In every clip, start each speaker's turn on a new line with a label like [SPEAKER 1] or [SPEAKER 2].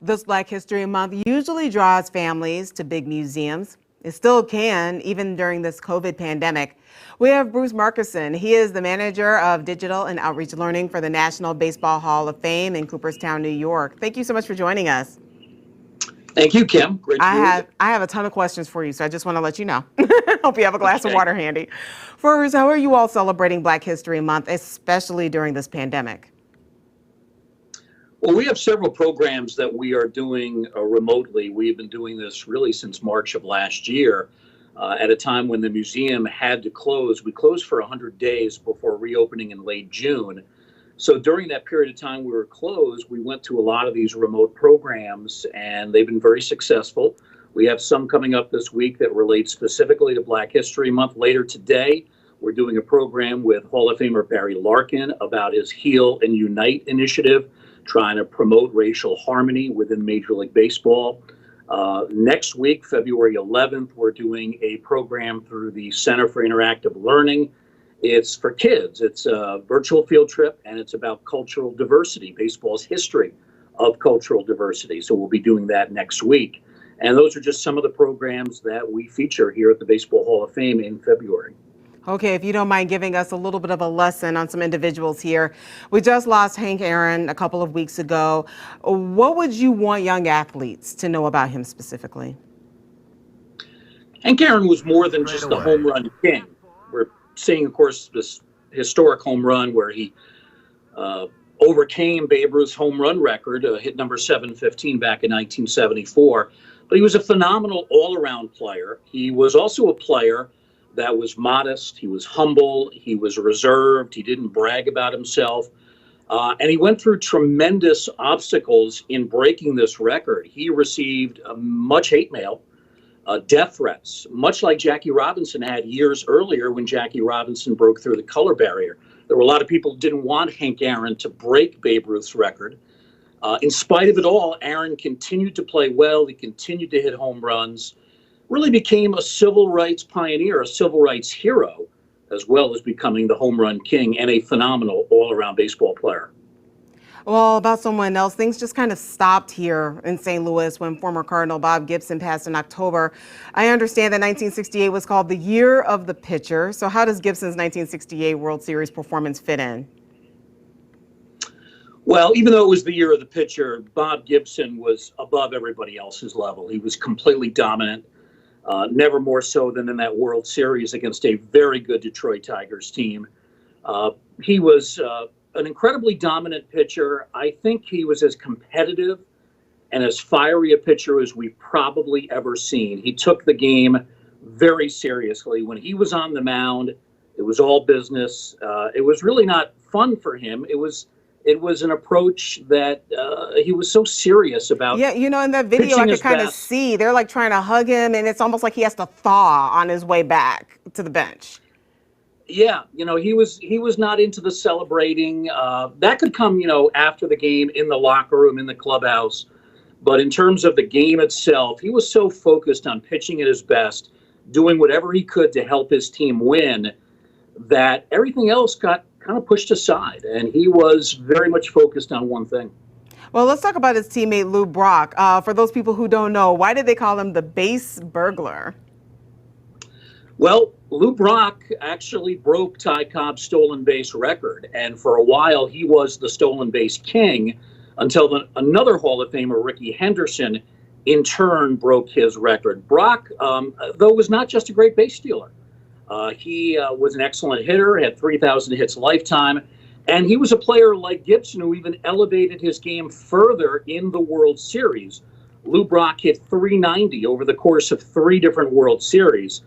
[SPEAKER 1] This Black History Month usually draws families to big museums. It still can, even during this COVID pandemic. We have Bruce Markison. He is the manager of digital and outreach learning for the National Baseball Hall of Fame in Cooperstown, New York. Thank you so much for joining us.
[SPEAKER 2] Thank you, Kim. Great to be with you.
[SPEAKER 1] I have a ton of questions for you, so I just want to let you know. Hope you have a glass of water handy. First, how are you all celebrating Black History Month, especially during this pandemic?
[SPEAKER 2] Well, we have several programs that we are doing remotely. We've been doing this really since March of last year, at a time when the museum had to close. We closed for 100 days before reopening in late June. So during that period of time we were closed, we went to a lot of these remote programs, and they've been very successful. We have some coming up this week that relate specifically to Black History Month. Later today, we're doing a program with Hall of Famer Barry Larkin about his Heal and Unite initiative, trying to promote racial harmony within Major League Baseball. Next week, February 11th, we're doing a program through the Center for Interactive Learning. It's for kids. It's a virtual field trip, and it's about cultural diversity, baseball's history of cultural diversity. So we'll be doing that next week. And those are just some of the programs that we feature here at the Baseball Hall of Fame in February.
[SPEAKER 1] Okay, if you don't mind giving us a little bit of a lesson on some individuals here. We just lost Hank Aaron a couple of weeks ago. What would you want young athletes to know about him specifically?
[SPEAKER 2] Hank Aaron was more than just the home run king. We're seeing, of course, this historic home run where he overcame Babe Ruth's home run record, hit number 715 back in 1974. But he was a phenomenal all-around player. He was also a player that was modest, he was humble, he was reserved, he didn't brag about himself, and he went through tremendous obstacles in breaking this record. He received much hate mail, death threats, much like Jackie Robinson had years earlier when Jackie Robinson broke through the color barrier. There were a lot of people who didn't want Hank Aaron to break Babe Ruth's record. In spite of it all, Aaron continued to play well, he continued to hit home runs, really became a civil rights pioneer, a civil rights hero, as well as becoming the home run king and a phenomenal all-around baseball player.
[SPEAKER 1] Well, about someone else, things just kind of stopped here in St. Louis when former Cardinal Bob Gibson passed in October. I understand that 1968 was called the Year of the Pitcher. So how does Gibson's 1968 World Series performance fit in?
[SPEAKER 2] Well, even though it was the Year of the Pitcher, Bob Gibson was above everybody else's level. He was completely dominant. Never more so than in that World Series against a very good Detroit Tigers team. He was an incredibly dominant pitcher. I think he was as competitive and as fiery a pitcher as we've probably ever seen. He took the game very seriously. When he was on the mound, it was all business. It was really not fun for him. It was an approach that he was so serious about.
[SPEAKER 1] Yeah, you know, in that video, I could kind of see they're like trying to hug him, and it's almost like he has to thaw on his way back to the bench.
[SPEAKER 2] Yeah, you know, he was not into the celebrating. That could come, you know, after the game, in the locker room, in the clubhouse. But in terms of the game itself, he was so focused on pitching at his best, doing whatever he could to help his team win, that everything else got kind of pushed aside, and he was very much focused on one thing.
[SPEAKER 1] Well, let's talk about his teammate Lou Brock. For those people who don't know, why did they call him the base burglar?
[SPEAKER 2] Well, Lou Brock actually broke Ty Cobb's stolen base record, and for a while he was the stolen base king until another Hall of Famer, Ricky Henderson, in turn broke his record. Brock, though, was not just a great base stealer. He was an excellent hitter, had 3,000 hits lifetime, and he was a player like Gibson who even elevated his game further in the World Series. Lou Brock hit 390 over the course of 3 different World Series,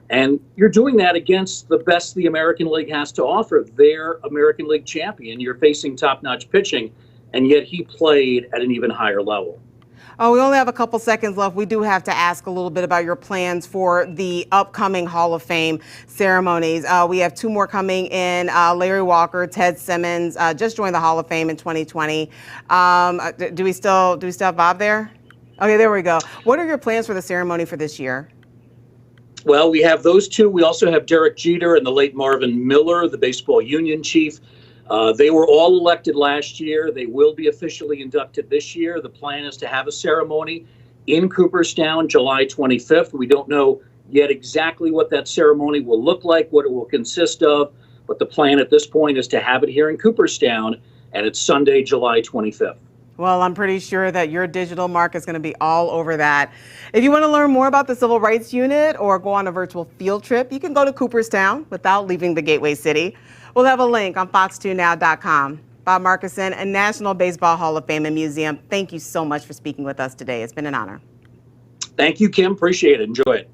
[SPEAKER 2] and you're doing that against the best the American League has to offer. They're American League champion. You're facing top-notch pitching, and yet he played at an even higher level.
[SPEAKER 1] Oh, we only have a couple seconds left. We do have to ask a little bit about your plans for the upcoming Hall of Fame ceremonies. We have 2 more coming in. Larry Walker, Ted Simmons just joined the Hall of Fame in 2020. Do we still have Bob there? Okay, there we go. What are your plans for the ceremony for this year?
[SPEAKER 2] Well, we have those 2. We also have Derek Jeter and the late Marvin Miller, the baseball union chief. They were all elected last year. They will be officially inducted this year. The plan is to have a ceremony in Cooperstown, July 25th. We don't know yet exactly what that ceremony will look like, what it will consist of, but the plan at this point is to have it here in Cooperstown, and it's Sunday, July 25th.
[SPEAKER 1] Well, I'm pretty sure that your digital mark is going to be all over that. If you want to learn more about the Civil Rights Unit or go on a virtual field trip, you can go to Cooperstown without leaving the Gateway City. We'll have a link on fox2now.com. Bob Markison, a National Baseball Hall of Fame and Museum, thank you so much for speaking with us today. It's been an honor.
[SPEAKER 2] Thank you, Kim. Appreciate it. Enjoy it.